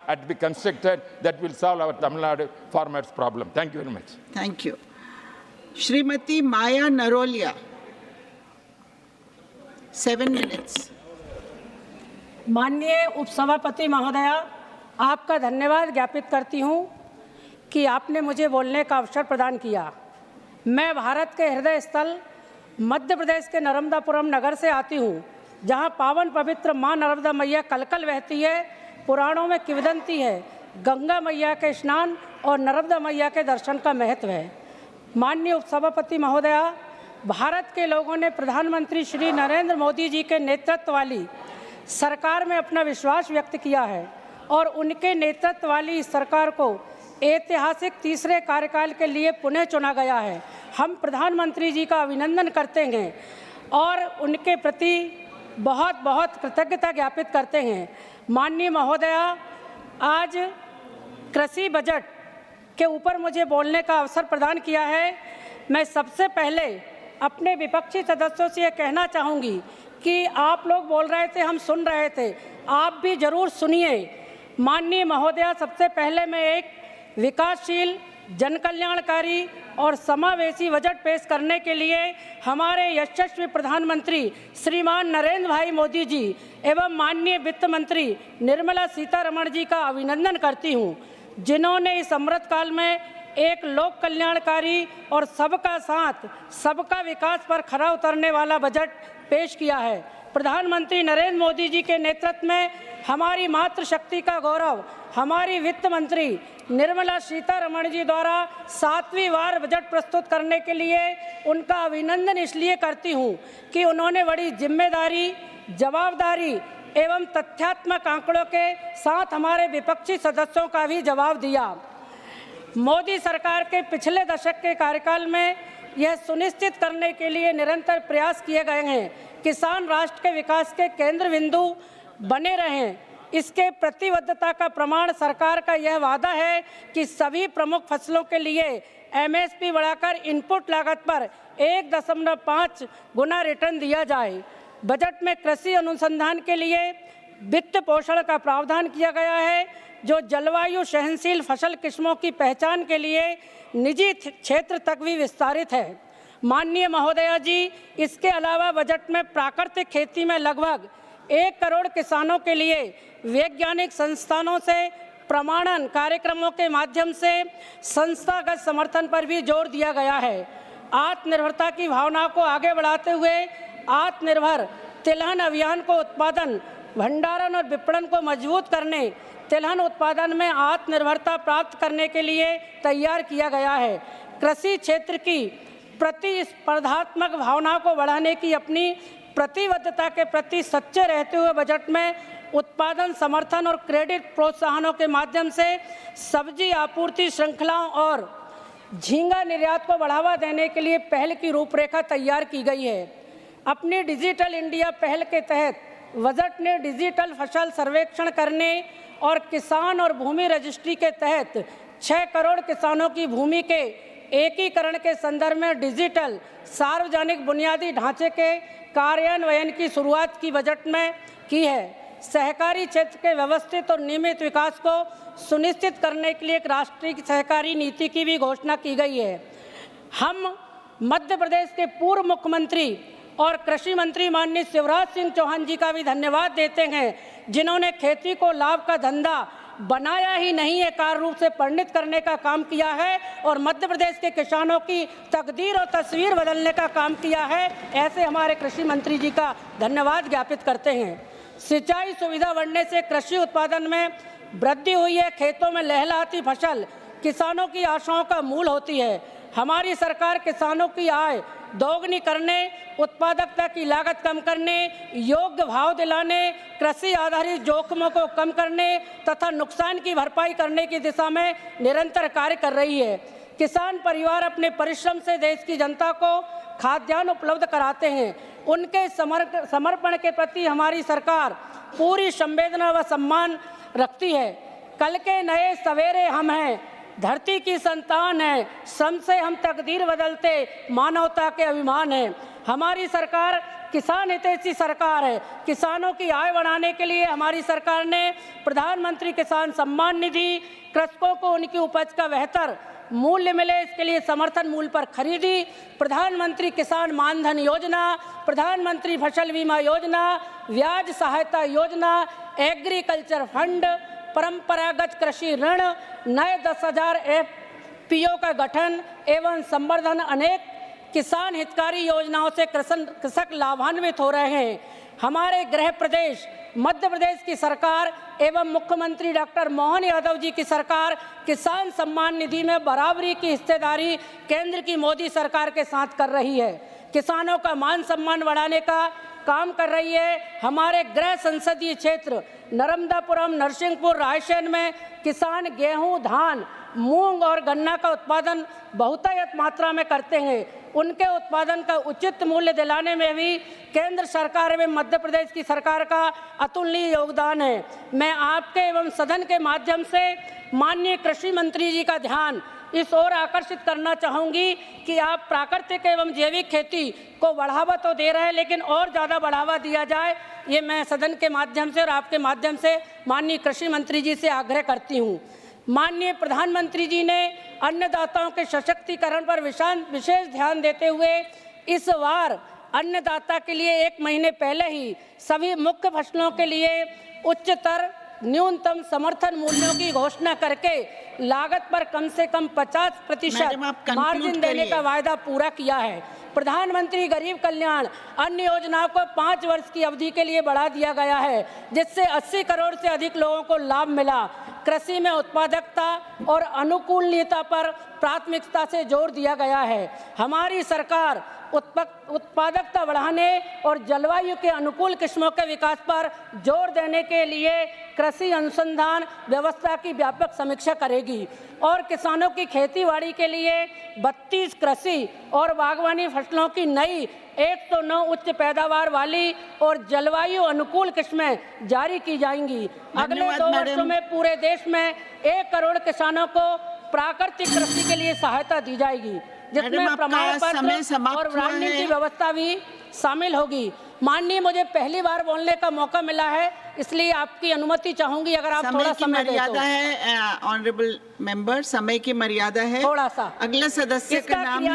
had to be constructed that will solve our Tamil Nadu farmers' problem. Thank you very much. Thank you. Shrimati Maya Narolia, 7 minutes. माननीय उपसभापति महोदया, आपका धन्यवाद ज्ञापित करती हूं कि आपने मुझे बोलने का अवसर प्रदान किया। मैं भारत के हृदय स्थल मध्य प्रदेश के नर्मदापुरम नगर से आती हूं, जहां पावन पवित्र मां नर्मदा मैया कलकल बहती है। पुराणों में किंवदंती है, गंगा मैया के स्नान और नर्मदा मैया के दर्शन का महत्व है। माननीय उपसभापति महोदया, भारत के लोगों ने प्रधानमंत्री श्री नरेंद्र मोदी जी के नेतृत्व वाली सरकार में अपना विश्वास व्यक्त किया है और उनके नेतृत्व वाली सरकार को ऐतिहासिक तीसरे कार्यकाल के लिए पुनः चुना गया है। हम प्रधानमंत्री जी का अभिनंदन करते हैं और उनके प्रति बहुत बहुत कृतज्ञता ज्ञापित करते हैं। माननीय महोदया, आज कृषि बजट के ऊपर मुझे बोलने का अवसर प्रदान किया है। मैं सबसे पहले अपने विपक्षी सदस्यों से ये कहना चाहूँगी कि आप लोग बोल रहे थे, हम सुन रहे थे, आप भी ज़रूर सुनिए। माननीय महोदया, सबसे पहले मैं एक विकासशील, जनकल्याणकारी और समावेशी बजट पेश करने के लिए हमारे यशस्वी प्रधानमंत्री श्रीमान नरेंद्र भाई मोदी जी एवं माननीय वित्त मंत्री निर्मला सीतारमण जी का अभिनंदन करती हूं, जिन्होंने इस अमृत काल में एक लोक कल्याणकारी और सबका साथ सबका विकास पर खरा उतरने वाला बजट पेश किया है। प्रधानमंत्री नरेंद्र मोदी जी के नेतृत्व में हमारी मातृशक्ति का गौरव हमारी वित्त मंत्री निर्मला सीतारमण जी द्वारा 7वीं बार बजट प्रस्तुत करने के लिए उनका अभिनंदन इसलिए करती हूं कि उन्होंने बड़ी जिम्मेदारी, जवाबदारी एवं तथ्यात्मक आंकड़ों के साथ हमारे विपक्षी सदस्यों का भी जवाब दिया। मोदी सरकार के पिछले दशक के कार्यकाल में यह सुनिश्चित करने के लिए निरंतर प्रयास किए गए हैं किसान राष्ट्र के विकास के केंद्र बिंदु बने रहें। इसके प्रतिबद्धता का प्रमाण सरकार का यह वादा है कि सभी प्रमुख फसलों के लिए एमएसपी बढ़ाकर इनपुट लागत पर 1.5 गुना रिटर्न दिया जाए। बजट में कृषि अनुसंधान के लिए वित्त पोषण का प्रावधान किया गया है, जो जलवायु सहनशील फसल किस्मों की पहचान के लिए निजी क्षेत्र तक भी विस्तारित है। माननीय महोदया जी, इसके अलावा बजट में प्राकृतिक खेती में लगभग 1 करोड़ किसानों के लिए वैज्ञानिक संस्थानों से प्रमाणन कार्यक्रमों के माध्यम से संस्थागत समर्थन पर भी जोर दिया गया है। आत्मनिर्भरता की भावना को आगे बढ़ाते हुए आत्मनिर्भर तिलहन अभियान को उत्पादन, भंडारण और विपणन को मजबूत करने, तिलहन उत्पादन में आत्मनिर्भरता प्राप्त करने के लिए तैयार किया गया है। कृषि क्षेत्र की प्रतिस्पर्धात्मक भावना को बढ़ाने की अपनी प्रतिबद्धता के प्रति सच्चे रहते हुए बजट में उत्पादन समर्थन और क्रेडिट प्रोत्साहनों के माध्यम से सब्जी आपूर्ति श्रृंखलाओं और झींगा निर्यात को बढ़ावा देने के लिए पहल की रूपरेखा तैयार की गई है। अपनी डिजिटल इंडिया पहल के तहत बजट ने डिजिटल फसल सर्वेक्षण करने और किसान और भूमि रजिस्ट्री के तहत 6 करोड़ किसानों की भूमि के एकीकरण के संदर्भ में डिजिटल सार्वजनिक बुनियादी ढांचे के कार्यान्वयन की शुरुआत की बजट में की है। सहकारी क्षेत्र के व्यवस्थित और नियमित विकास को सुनिश्चित करने के लिए एक राष्ट्रीय सहकारी नीति की भी घोषणा की गई है। हम मध्य प्रदेश के पूर्व मुख्यमंत्री और कृषि मंत्री माननीय शिवराज सिंह चौहान जी का भी धन्यवाद देते हैं, जिन्होंने खेती को लाभ का धंधा बनाया ही नहीं है, कार्य रूप से परिणत करने का काम किया है और मध्य प्रदेश के किसानों की तकदीर और तस्वीर बदलने का काम किया है। ऐसे हमारे कृषि मंत्री जी का धन्यवाद ज्ञापित करते हैं। सिंचाई सुविधा बढ़ने से कृषि उत्पादन में वृद्धि हुई है। खेतों में लहलहाती फसल किसानों की आशाओं का मूल होती है। हमारी सरकार किसानों की आय दोगुनी करने, उत्पादकता की लागत कम करने, योग्य भाव दिलाने, कृषि आधारित जोखिमों को कम करने तथा नुकसान की भरपाई करने की दिशा में निरंतर कार्य कर रही है। किसान परिवार अपने परिश्रम से देश की जनता को खाद्यान्न उपलब्ध कराते हैं। उनके समर्पण के प्रति हमारी सरकार पूरी संवेदना व सम्मान रखती है। कल के नए सवेरे हम हैं, धरती की संतान है, श्रम से हम तकदीर बदलते मानवता के अभिमान हैं। हमारी सरकार किसान हितैषी सरकार है। किसानों की आय बढ़ाने के लिए हमारी सरकार ने प्रधानमंत्री किसान सम्मान निधि, कृषकों को उनकी उपज का बेहतर मूल्य मिले इसके लिए समर्थन मूल्य पर खरीदी, प्रधानमंत्री किसान मानधन योजना, प्रधानमंत्री फसल बीमा योजना, ब्याज सहायता योजना, एग्रीकल्चर फंड, परंपरागत कृषि ऋण, नए 10,000 एफपीओ का गठन एवं संवर्धन, अनेक किसान हितकारी योजनाओं से कृषक लाभान्वित हो रहे हैं। हमारे गृह प्रदेश मध्य प्रदेश की सरकार एवं मुख्यमंत्री डॉक्टर मोहन यादव जी की सरकार किसान सम्मान निधि में बराबरी की हिस्सेदारी केंद्र की मोदी सरकार के साथ कर रही है। किसानों का मान सम्मान बढ़ाने का काम कर रही है। हमारे गृह संसदीय क्षेत्र नर्मदापुरम, नरसिंहपुर, रायसेन में किसान गेहूं, धान, मूंग और गन्ना का उत्पादन बहुतायत मात्रा में करते हैं। उनके उत्पादन का उचित मूल्य दिलाने में भी केंद्र सरकार एवं मध्य प्रदेश की सरकार का अतुलनीय योगदान है। मैं आपके एवं सदन के माध्यम से माननीय कृषि मंत्री जी का ध्यान इस ओर आकर्षित करना चाहूँगी कि आप प्राकृतिक एवं जैविक खेती को बढ़ावा तो दे रहे हैं, लेकिन और ज़्यादा बढ़ावा दिया जाए, ये मैं सदन के माध्यम से और आपके माध्यम से माननीय कृषि मंत्री जी से आग्रह करती हूँ। माननीय प्रधानमंत्री जी ने अन्नदाताओं के सशक्तिकरण पर विशेष ध्यान देते हुए इस बार अन्नदाता के लिए 1 महीने पहले ही सभी मुख्य फसलों के लिए उच्चतर न्यूनतम समर्थन मूल्यों की घोषणा करके लागत पर कम से कम 50% मार्जिन देने का वायदा पूरा किया है। प्रधानमंत्री गरीब कल्याण अन्न योजनाओं को 5 वर्ष की अवधि के लिए बढ़ा दिया गया है, जिससे 80 करोड़ से अधिक लोगों को लाभ मिला। कृषि में उत्पादकता और अनुकूलनीयता पर प्राथमिकता से जोर दिया गया है। हमारी सरकार उत्पादकता बढ़ाने और जलवायु के अनुकूल किस्मों के विकास पर जोर देने के लिए कृषि अनुसंधान व्यवस्था की व्यापक समीक्षा करेगी और किसानों की खेतीबाड़ी के लिए 32 कृषि और बागवानी फसलों की नई 109 उच्च पैदावार वाली और जलवायु अनुकूल किस्में जारी की जाएंगी। अगले 2 वर्षों में पूरे देश में 1 करोड़ किसानों को प्राकृतिक कृषि के लिए सहायता दी जाएगी, जिसमें प्रमाण पत्र और ब्रांडिंग की व्यवस्था भी शामिल होगी। माननीय, मुझे पहली बार बोलने का मौका मिला है, इसलिए आपकी अनुमति चाहूंगी अगर आप थोड़ा समय दें तो। मर्यादा है ऑनरेबल मेंबर, समय की मर्यादा है। थोड़ा सा अगले सदस्य का नाम है